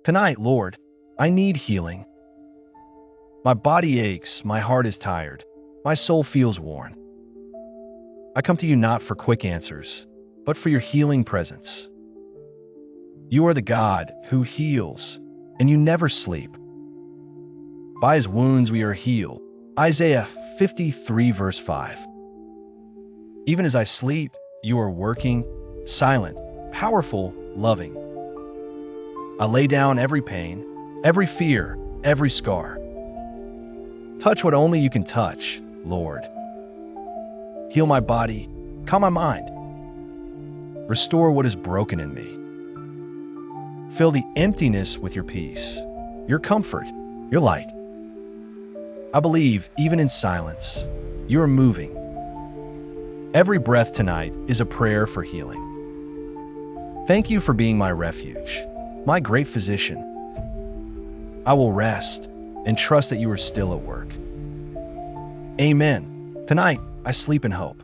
Tonight, Lord, I need healing. My body aches, my heart is tired, my soul feels worn. I come to you not for quick answers, but for your healing presence. You are the God who heals, and you never sleep. By his wounds we are healed. Isaiah 53 verse 5. Even as I sleep, you are working, silent, powerful, loving. I lay down every pain, every fear, every scar. Touch what only you can touch, Lord. Heal my body, calm my mind. Restore what is broken in me. Fill the emptiness with your peace, your comfort, your light. I believe, even in silence, you are moving. Every breath tonight is a prayer for healing. Thank you for being my refuge, my great physician. I will rest and trust that you are still at work. Amen. Tonight, I sleep in hope.